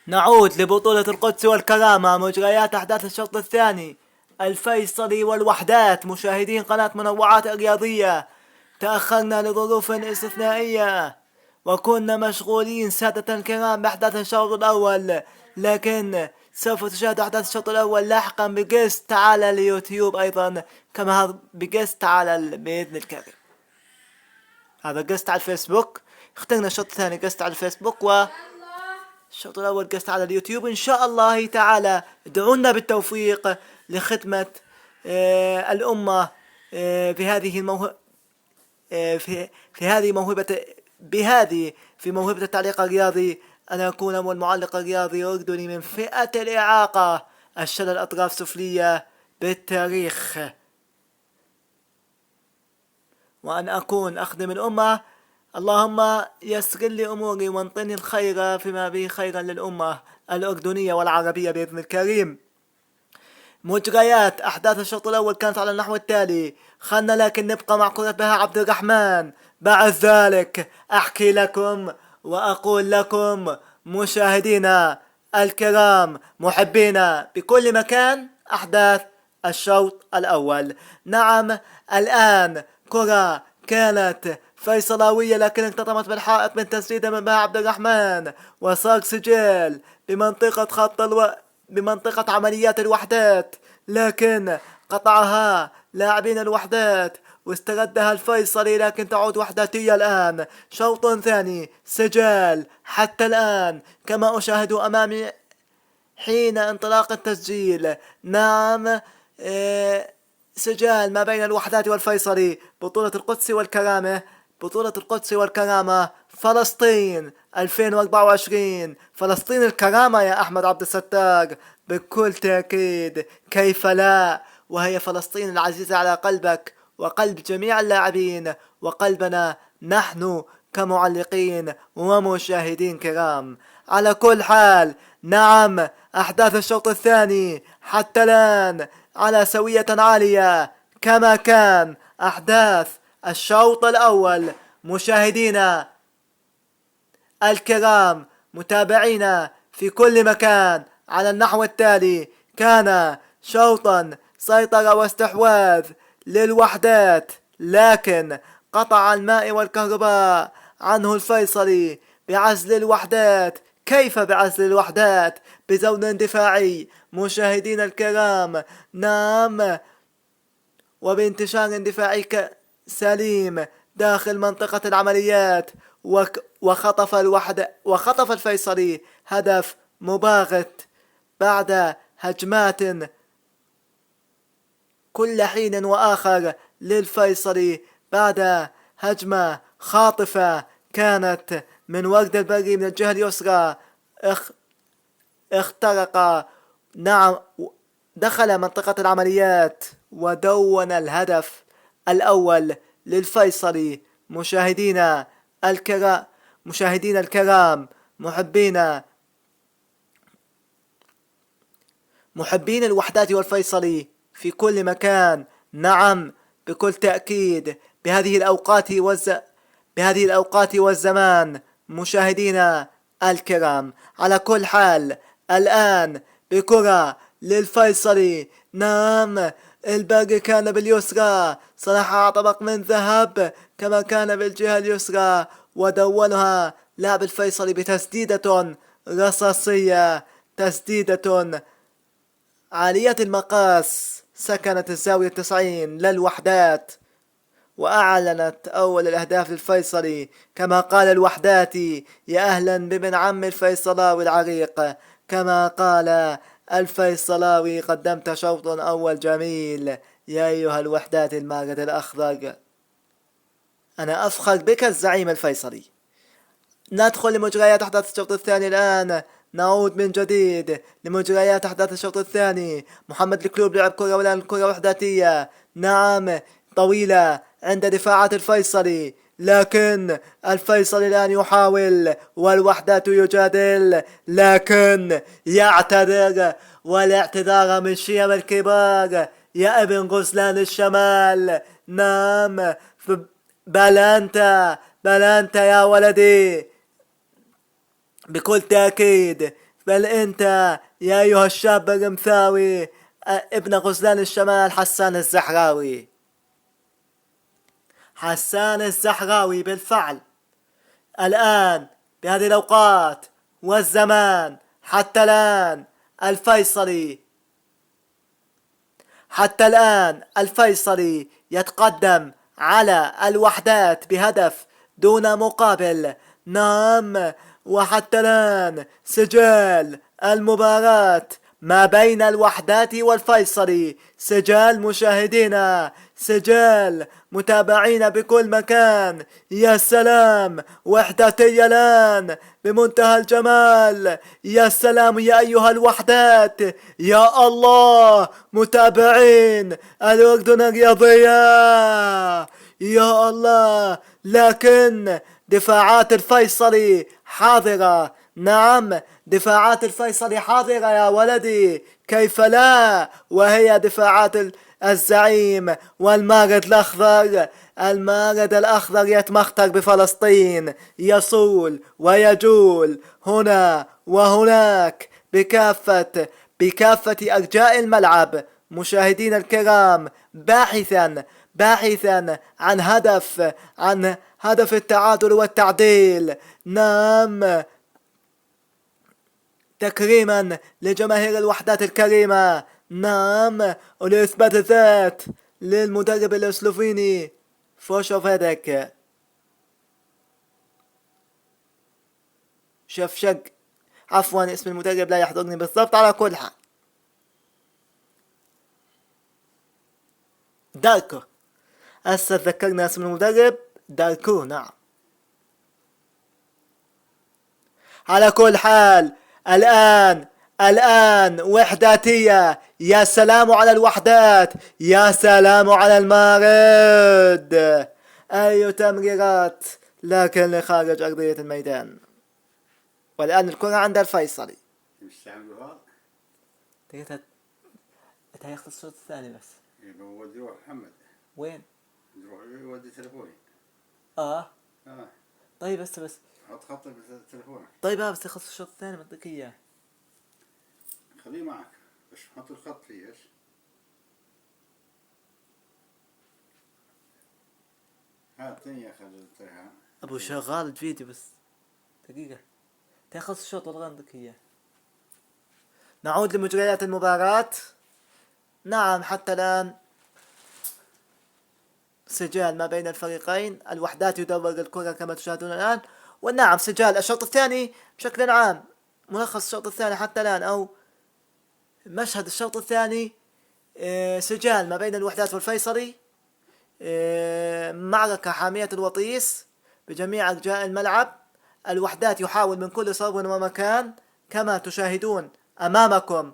نعود لبطولة القدس والكرامة. مجريات أحداث الشوط الثاني. الفيصلي والوحدات. مشاهدين قناة منوعات الرياضية، تأخرنا لظروف استثنائية وكنا مشغولين سادة الكرام بأحداث الشوط الأول، لكن سوف تشاهدوا أحداث الشوط الأول لاحقا بقسط على اليوتيوب أيضا، كما هذا بقسط على بإذن الكريم. هذا قسط على الفيسبوك، اخترنا الشوط الثاني قسط على الفيسبوك الشوط الأول قسط على اليوتيوب إن شاء الله تعالى. ادعونا بالتوفيق لخدمة الأمة في هذه الموهبة، في هذه موهبة في موهبة التعليق الرياضي. أنا أكون المعلق الرياضي أردني من فئة الإعاقة الشلل أطراف سفلية بالتاريخ، وأن أكون أخدم الأمة. اللهم يسر لي أموري وانطني الخير فيما به خيرا للأمة الأردنية والعربية بإذن الكريم. مجريات أحداث الشوط الأول كانت على النحو التالي. خلنا لكن نبقى مع كرة بها عبد الرحمن. بعد ذلك أحكي لكم وأقول لكم مشاهدينا الكرام محبينا بكل مكان أحداث الشوط الأول. نعم، الآن كرة كانت فيصلاوية لكن اقتطمت بالحائط من تسديدة من بها عبد الرحمن، وصار سجل بمنطقة عمليات الوحدات، لكن قطعها لاعبين الوحدات واستردها الفيصلي، لكن تعود وحداتية الآن. شوط ثاني سجال حتى الآن كما أشاهد أمامي حين انطلاق التسجيل. نعم، سجال ما بين الوحدات والفيصلي. بطولة القدس والكرامة، بطولة القدس والكرامة فلسطين 2024. فلسطين الكرامة يا أحمد عبد الستار، بكل تأكيد، كيف لا، وهي فلسطين العزيزة على قلبك وقلب جميع اللاعبين وقلبنا نحن كمعلقين ومشاهدين كرام. على كل حال، نعم، أحداث الشوط الثاني حتى الآن على سوية عالية كما كان أحداث الشوط الأول. مشاهدينا الكرام، متابعينا في كل مكان، على النحو التالي: كان شوطا سيطرة واستحواذ للوحدات، لكن قطع الماء والكهرباء عنه الفيصلي بعزل الوحدات. كيف بعزل الوحدات؟ بزون دفاعي مشاهدينا الكرام، نعم، وبانتشار دفاعي سليم داخل منطقة العمليات، وخطف الفيصلي هدف مباغت بعد هجمات كل حين وآخر للفيصلي، بعد هجمة خاطفة كانت من ورد البري من الجهة اليسرى، اخترق، نعم، دخل منطقة العمليات ودون الهدف الأول للفيصلي. مشاهدينا الكرام، محبين الوحدات والفيصلي في كل مكان، نعم، بكل تأكيد، بهذه الأوقات والزمان. مشاهدينا الكرام، على كل حال، الآن بكرة للفيصلي، نعم، الباقي كان باليسرى، صنعها طبق من ذهب كما كان بالجهة اليسرى، ودونها لاعب الفيصلي بتسديدة رصاصية، تسديدة عالية المقاس، سكنت الزاوية 90 للوحدات، وأعلنت أول الأهداف للفيصلي. كما قال الوحداتي: يا أهلا بابن عم الفيصلاوي العريق. كما قال الفيصلاوي: قدمت شوط أول جميل يا أيها الوحدات المارد الأخضر. أنا أفخر بك الزعيم الفيصلي. ندخل لمجريات أحداث الشوط الثاني الآن. نعود من جديد لمجريات أحداث الشوط الثاني. محمد الكلوب لعب كرة، والآن الكرة وحداتية، نعم، طويلة عند دفاعات الفيصلي، لكن الفيصلي الآن يحاول والوحدات يجادل، لكن يعتذر، والاعتذار من شيم الكبار يا ابن غزلان الشمال. نعم، بل أنت يا ولدي، بكل تأكيد بل أنت يا أيها الشاب الرمثاوي ابن غزلان الشمال حسان الزحراوي. حسان الزحراوي بالفعل الآن بهذه الأوقات والزمان حتى الآن الفيصلي حتى الآن الفيصلي يتقدم على الوحدات بهدف دون مقابل. نعم، وحتى الآن سجال المباراة ما بين الوحدات والفيصلي سجال مشاهدينا، سجال متابعين بكل مكان. يا سلام، وحداتي الآن بمنتهى الجمال. يا سلام يا أيها الوحدات، يا الله، متابعين الأردن الرياضية، يا الله. لكن دفاعات الفيصلي حاضرة، نعم دفاعات الفيصلي حاضرة يا ولدي، كيف لا، وهي دفاعات الزعيم والمارد الأخضر. المارد الأخضر يتمخطر بفلسطين، يصول ويجول هنا وهناك بكافة أرجاء الملعب مشاهدين الكرام، باحثا عن هدف التعادل والتعديل. نعم، تكريما لجماهير الوحدات الكريمة، نعم، ولإثبات الذات للمدرب السلوفيني فوشوفيدك. شفشق، عفوا اسم المدرب لا يحضرني بالضبط. على كل حال داركو، هسه تذكرنا اسم المدرب داركو، نعم. على كل حال الآن وحداتية. يا سلام على الوحدات، يا سلام على المارد، أي تمريرات لكن لخارج أرضية الميدان. والآن الكرة عند الفيصلي. انت هياخد الشوط الثاني بس. ودي روح محمد. وين؟ نروح يودي تليفوني. طيب بس حط خط بالتليفون. طيب بس يخلص الشوط الثاني منطقي اياه. خليه معك بس حط الخط فيه ايش؟ اعطيني يا اخي ابو شغال الفيديو بس دقيقة تخلص الشوط والله عندك اياه. نعود لمجريات المباراة. نعم، حتى الآن سجال ما بين الفريقين، الوحدات يدور الكرة كما تشاهدون الآن. ونعم سجال الشوط الثاني بشكل عام، ملخص الشوط الثاني حتى الآن أو مشهد الشوط الثاني. سجال ما بين الوحدات والفيصلي، معركة حامية الوطيس بجميع أرجاء الملعب. الوحدات يحاول من كل صوب ومكان كما تشاهدون أمامكم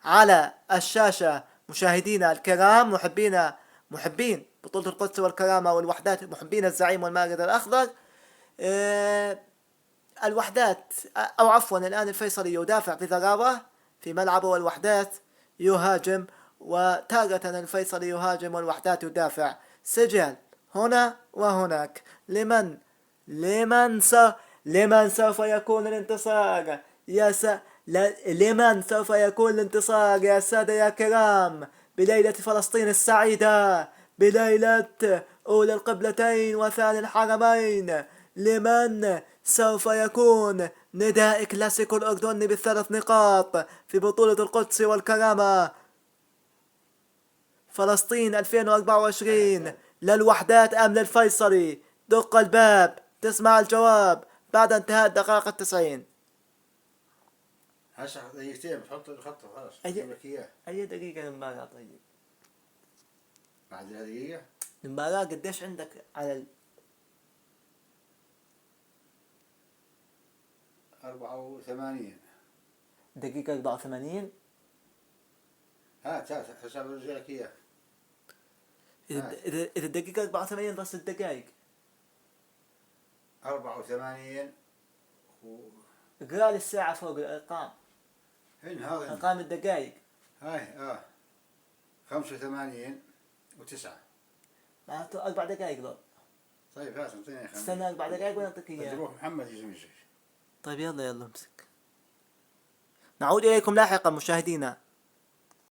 على الشاشة مشاهدينا الكرام، محبين بطولة القدس والكرامة والوحدات، محبين الزعيم والمارد الأخضر. الوحدات أو عفوا الآن الفيصلي يدافع بضرابة في ملعبه والوحدات يهاجم، وتارة الفيصلي يهاجم والوحدات يدافع. سجال هنا وهناك. لمن سوف يكون الانتصار لمن سوف يكون الانتصار يا سادة يا كرام بليلة فلسطين السعيدة، بليلة أولى القبلتين وثاني الحرمين؟ لمن سوف يكون نداء كلاسيكو الأردني بالثلاث نقاط في بطولة القدس والكرامة فلسطين 2024؟ للوحدات أم للفيصلي؟ دق الباب تسمع الجواب بعد انتهاء الدقائق 90. هسه دقيقتين بتحط الخط خلاص. أي دقيقة المباراة؟ طيب بعد دقيقة المباراة قديش عندك على 84 دقيقة 84. هات حساب رجعك اياه. إذا الدقيقة 84 بس الدقائق 84 اقرأ لي الساعة فوق الأرقام، أرقام الدقائق. هاي 85 و9 معناته 4 دقائق ضل. طيب هات انطيني استنى 4 دقائق ونعطيك إياه. روح محمد يجي. طيب يلا امسك. نعود إليكم لاحقا مشاهدينا.